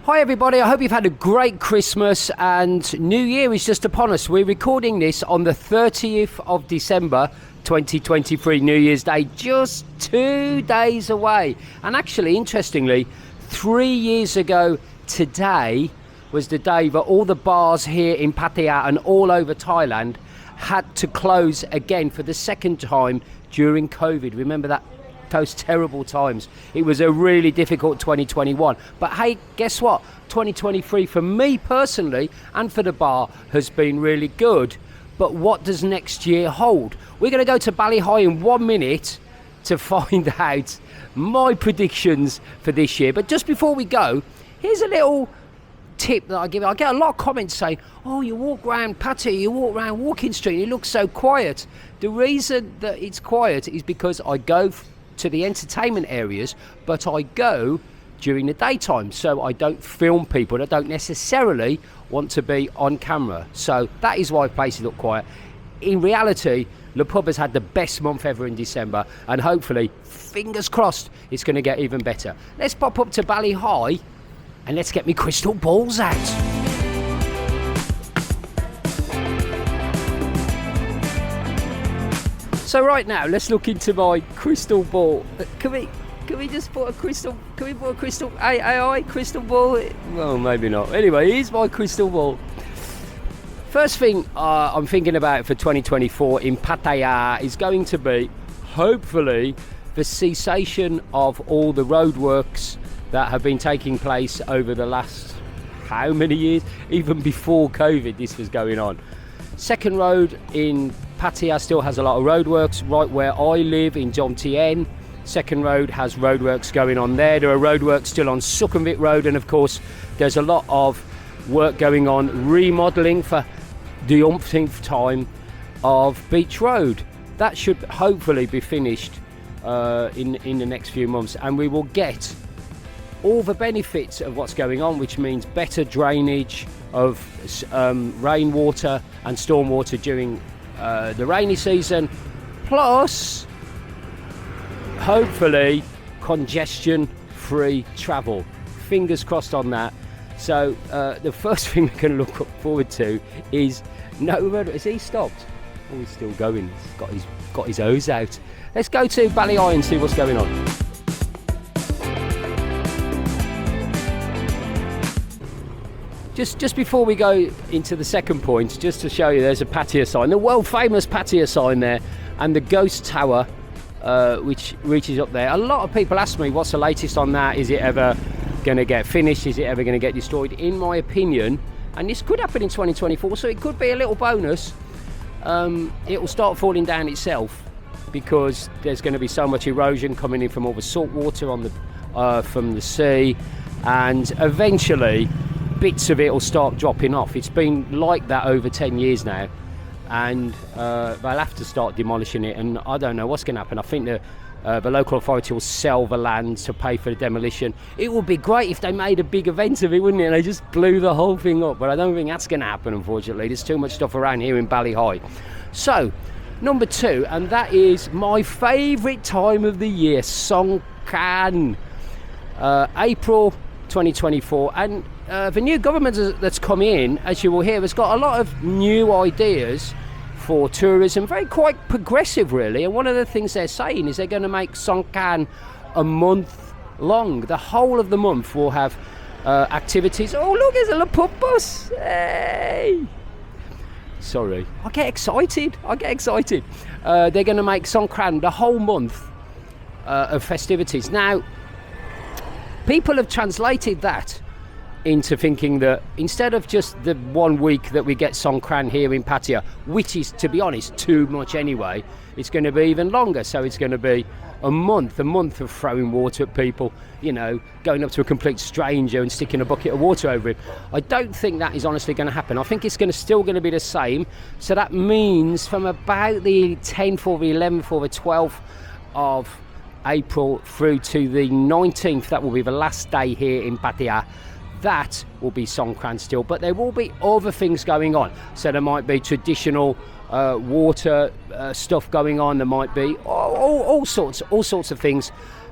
Hi everybody, I hope you've had a great Christmas and New Year is just upon us. We're recording this on the 30th of December 2023, New Year's Day, just 2 days away. And actually, interestingly, 3 years ago today was the day that all the bars here in Pattaya and all over Thailand had to close again for the second time during COVID. Remember that? Those terrible times. It was a really difficult 2021, but hey, guess what, 2023 for me personally and for the bar has been really good. But what does next year hold? We're going to go to Bal O in 1 minute to find out my predictions for this year. But just before we go, here's a little tip that I give. I get a lot of comments saying, oh, you walk around Pattaya, you walk around Walking Street, it looks so quiet. The reason that it's quiet is because I go to the entertainment areas, but I go during the daytime, so I don't film people that don't necessarily want to be on camera. So that is why places look quiet. In reality, the pub has had the best month ever in December, and hopefully, fingers crossed, it's going to get even better. Let's pop up to Bal O and let's get me crystal balls out. So right now, let's look into my crystal ball. Can we just put a crystal? Can we put a crystal AI crystal ball? Well, maybe not. Anyway, here's my crystal ball. First thing I'm thinking about for 2024 in Pattaya is going to be, hopefully, the cessation of all the roadworks that have been taking place over the last how many years? Even before COVID, this was going on. Second road in Pattaya still has a lot of roadworks. Right where I live in Jom Tien, Second road has roadworks going on there. There are roadworks still on Sukhumvit Road, and of course there's a lot of work going on remodelling for the umpteenth time of Beach Road. That should hopefully be finished in the next few months, and we will get all the benefits of what's going on, which means better drainage of rainwater and stormwater during the rainy season, plus hopefully congestion-free travel. Fingers crossed on that. So the first thing we're going to look forward to is has he stopped? Oh, he's still going. He's got his hose out. Let's go to Bal O and see what's going on. Just before we go into the second point, just to show you, there's a Pattaya sign, the world famous Pattaya sign there, and the ghost tower, which reaches up there. A lot of people ask me, what's the latest on that? Is it ever going to get finished? Is it ever going to get destroyed? In my opinion, and this could happen in 2024, so it could be a little bonus, it will start falling down itself, because there's going to be so much erosion coming in from all the salt water on the from the sea, and eventually bits of it will start dropping off. It's been like that over 10 years now, and they'll have to start demolishing it, and I don't know what's going to happen. I think the local authority will sell the land to pay for the demolition. It would be great if they made a big event of it, wouldn't it? And they just blew the whole thing up, but I don't think that's going to happen, unfortunately. There's too much stuff around here in Bal O. So, number two, and that is my favourite time of the year, Songkran, April 2024, and the new government that's come in, as you will hear, has got a lot of new ideas for tourism, quite progressive really, and one of the things they're saying is they're going to make Songkran a month long. The whole of the month will have activities. Oh look, there's a Laput bus! Hey! Sorry, I get excited. They're going to make Songkran the whole month of festivities. Now, people have translated that into thinking that instead of just the 1 week that we get Songkran here in Pattaya, which is, to be honest, too much anyway, it's going to be even longer. So it's going to be a month of throwing water at people, going up to a complete stranger and sticking a bucket of water over him. I don't think that is honestly going to happen. I think it's still going to be the same. So that means from about the 10th or the 11th or the 12th of April through to the 19th, that will be the last day here in Pattaya. That will be Songkran still, but there will be other things going on. So there might be traditional water stuff going on. There might be all sorts of things.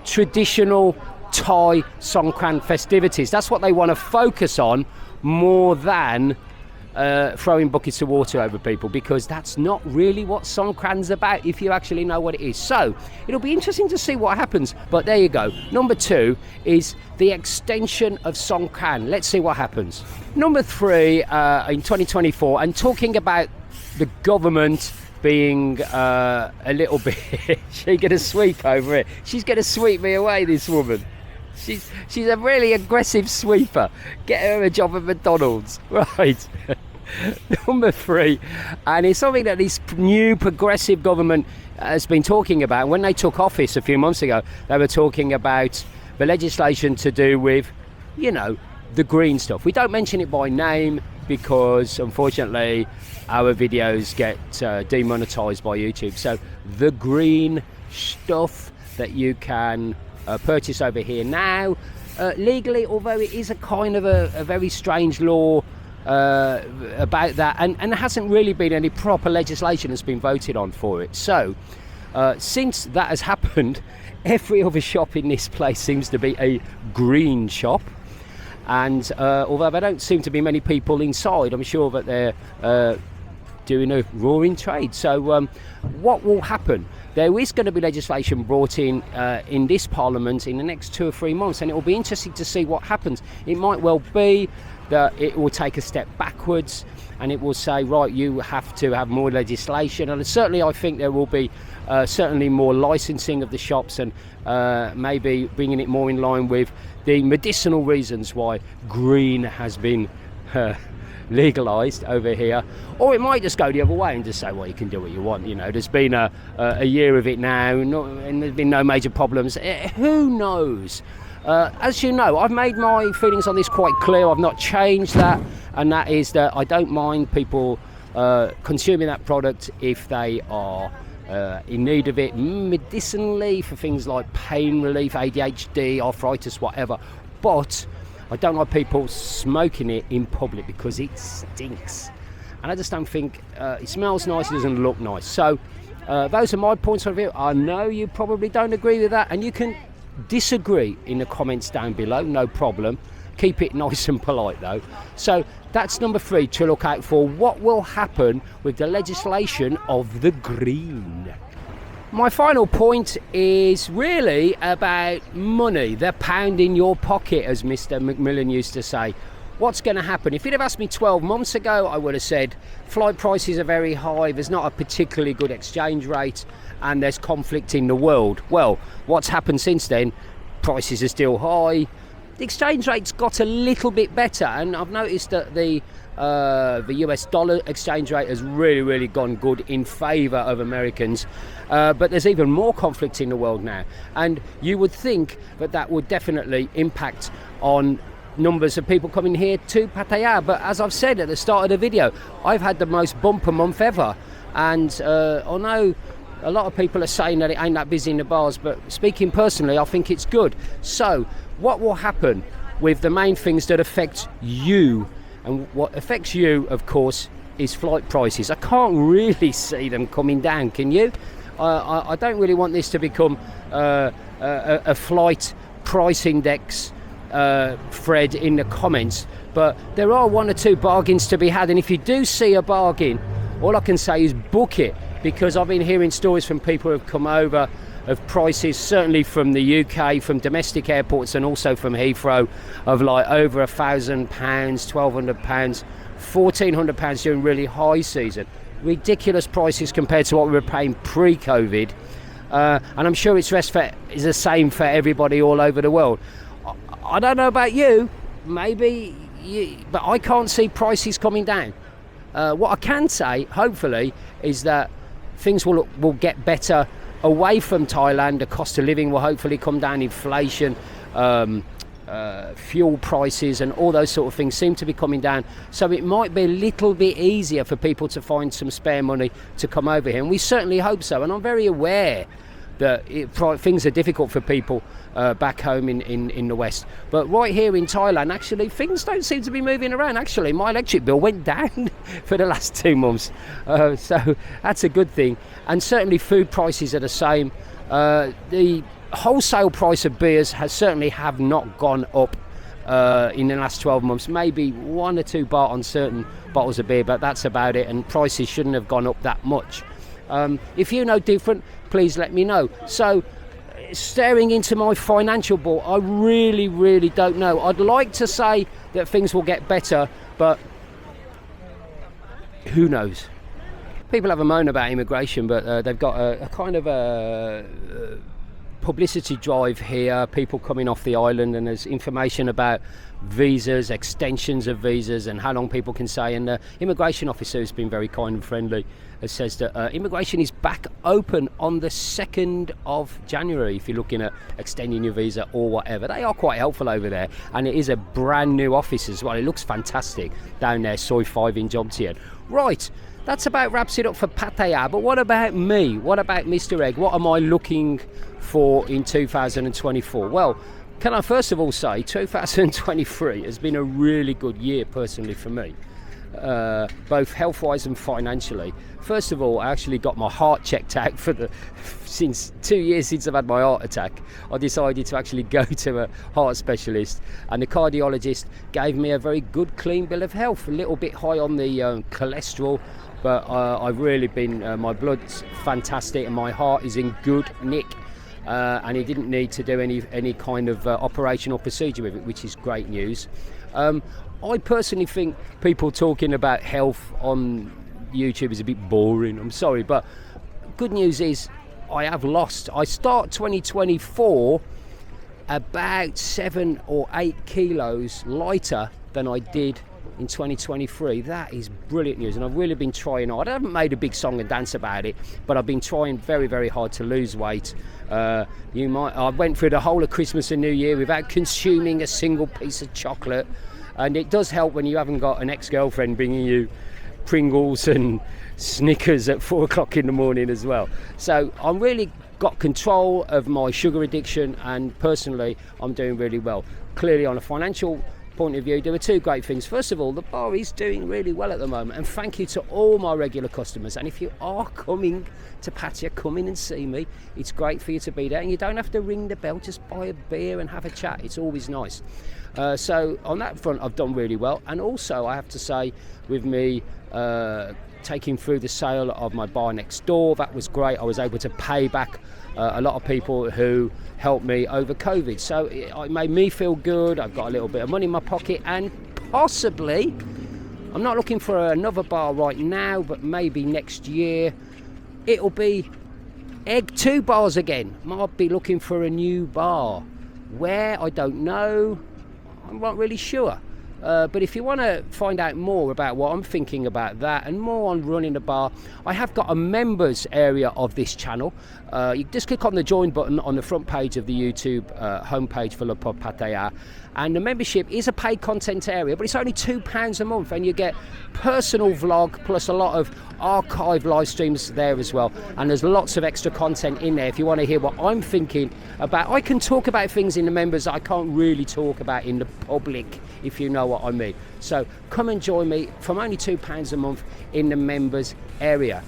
Traditional Thai Songkran festivities. That's what they want to focus on more than throwing buckets of water over people, because that's not really what Songkran's about if you actually know what it is. So it'll be interesting to see what happens. But there you go. Number 2 is the extension of Songkran. Let's see what happens. Number 3, in 2024, and talking about the government being a little bit she's gonna sweep over it. She's gonna sweep me away, this woman. She's a really aggressive sweeper. Get her a job at McDonald's. Right. Number 3, and it's something that this new progressive government has been talking about. When they took office a few months ago, they were talking about the legislation to do with, you know, the green stuff. We don't mention it by name because, unfortunately, our videos get demonetized by YouTube. So the green stuff that you can purchase over here now legally, although it is a kind of a very strange law about that, and there hasn't really been any proper legislation that's been voted on for it. So since that has happened, every other shop in this place seems to be a green shop, and although there don't seem to be many people inside, I'm sure that they're doing a roaring trade. So what will happen? There is going to be legislation brought in this parliament in the next 2 or 3 months, and it will be interesting to see what happens. It might well be that it will take a step backwards, and it will say, right, you have to have more legislation. And certainly I think there will be certainly more licensing of the shops, and maybe bringing it more in line with the medicinal reasons why green has been legalised over here. Or it might just go the other way and just say, well, you can do what you want. You know, there's been a year of it now, and there's been no major problems. Who knows? As you know, I've made my feelings on this quite clear. I've not changed that, and that is that I don't mind people consuming that product if they are in need of it medicinally for things like pain relief, ADHD, arthritis, whatever. But I don't like people smoking it in public because it stinks, and I just don't think it smells nice, it doesn't look nice. So those are my points of view. I know you probably don't agree with that, and you can disagree in the comments down below, no problem. Keep it nice and polite though. So that's number 3 to look out for. What will happen with the legislation of the green? My final point is really about money, the pound in your pocket, as Mr. Macmillan used to say. What's going to happen? If you'd have asked me 12 months ago, I would have said flight prices are very high, there's not a particularly good exchange rate, and there's conflict in the world. Well, what's happened since then? Prices are still high. The exchange rate's got a little bit better, and I've noticed that the US dollar exchange rate has really gone good in favour of Americans, but there's even more conflict in the world now, and you would think that that would definitely impact on numbers of people coming here to Pattaya. But as I've said at the start of the video, I've had the most bumper month ever, and I know a lot of people are saying that it ain't that busy in the bars, but speaking personally, I think it's good. So what will happen with the main things that affect you? And what affects you, of course, is flight prices. I can't really see them coming down, can you? I don't really want this to become a flight price index thread in the comments, but there are 1 or 2 bargains to be had, and if you do see a bargain, all I can say is book it, because I've been hearing stories from people who have come over of prices, certainly from the UK, from domestic airports, and also from Heathrow, of like over £1,000, £1,200, £1,400 during really high season. Ridiculous prices compared to what we were paying pre-COVID, and I'm sure it's the same for everybody all over the world. I don't know about you, maybe, but I can't see prices coming down. What I can say, hopefully, is that things will get better away from Thailand. The cost of living will hopefully come down, inflation, fuel prices and all those sort of things seem to be coming down, so it might be a little bit easier for people to find some spare money to come over here, and we certainly hope so. And I'm very aware that things are difficult for people back home in the West, but right here in Thailand, actually things don't seem to be moving around. Actually, my electric bill went down for the last 2 months, so that's a good thing. And certainly food prices are the same. The wholesale price of beers has certainly have not gone up in the last 12 months. Maybe 1 or 2 baht on certain bottles of beer, but that's about it, and prices shouldn't have gone up that much. If you know different, please let me know. So, staring into my financial ball, I really don't know. I'd like to say that things will get better, but who knows? People have a moan about immigration, but they've got a kind of a publicity drive here, people coming off the island, and there's information about visas, extensions of visas, and how long people can stay. And the immigration officer has been very kind and friendly. It says that immigration is back open on the 2nd of January if you're looking at extending your visa or whatever. They are quite helpful over there, and it is a brand new office as well. It looks fantastic down there, Soy 5 in Jomtien. Right, that's about wraps it up for Pattaya. But what about me? What about Mr. Egg? What am I looking for in 2024? Well, can I first of all say 2023 has been a really good year personally for me, both health-wise and financially. First of all, I actually got my heart checked out since 2 years since I've had my heart attack. I decided to actually go to a heart specialist, and the cardiologist gave me a very good clean bill of health. A little bit high on the cholesterol, but I've really been, my blood's fantastic and my heart is in good nick. And he didn't need to do any kind of operational procedure with it, which is great news. I personally think people talking about health on YouTube is a bit boring. I'm sorry, but good news is I have lost. I start 2024 about 7 or 8 kilos lighter than I did in 2023. That is brilliant news, and I've really been trying hard. I haven't made a big song and dance about it, but I've been trying very hard to lose weight. I went through the whole of Christmas and New Year without consuming a single piece of chocolate, and it does help when you haven't got an ex-girlfriend bringing you Pringles and Snickers at 4 o'clock in the morning as well. So I'm really got control of my sugar addiction, and personally I'm doing really well. Clearly, on a financial point of view, there are 2 great things. First of all, the bar is doing really well at the moment, and thank you to all my regular customers. And if you are coming to Pattaya, come in and see me. It's great for you to be there, and you don't have to ring the bell, just buy a beer and have a chat. It's always nice. So on that front, I've done really well. And also, I have to say, with me taking through the sale of my bar next door, that was great. I was able to pay back a lot of people who helped me over COVID, so it made me feel good. I've got a little bit of money in my pocket, and possibly, I'm not looking for another bar right now, but maybe next year it'll be Egg 2 bars again. Might be looking for a new bar. Where, I don't know. I'm not really sure. But if you want to find out more about what I'm thinking about that and more on running a bar, I have got a members area of this channel. You just click on the join button on the front page of the YouTube homepage for Le Pub Pattaya, and the membership is a paid content area, but it's only £2 a month, and you get personal vlog plus a lot of archive live streams there as well, and there's lots of extra content in there if you want to hear what I'm thinking about. I can talk about things in the members that I can't really talk about in the public, if you know what I mean. So come and join me from only £2 a month in the members area.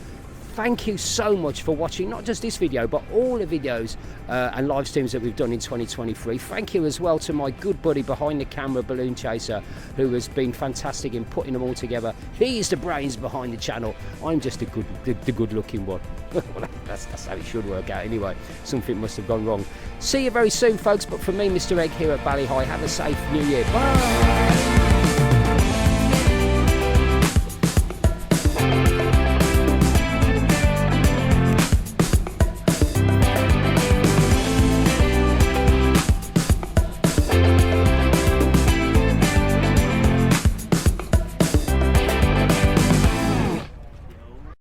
Thank you so much for watching, not just this video, but all the videos and live streams that we've done in 2023. Thank you as well to my good buddy behind the camera, Balloon Chaser, who has been fantastic in putting them all together. He's the brains behind the channel. I'm just the good-looking one. that's how it should work out anyway. Something must have gone wrong. See you very soon, folks. But for me, Mr. Egg here at Bali High, have a safe New Year. Bye!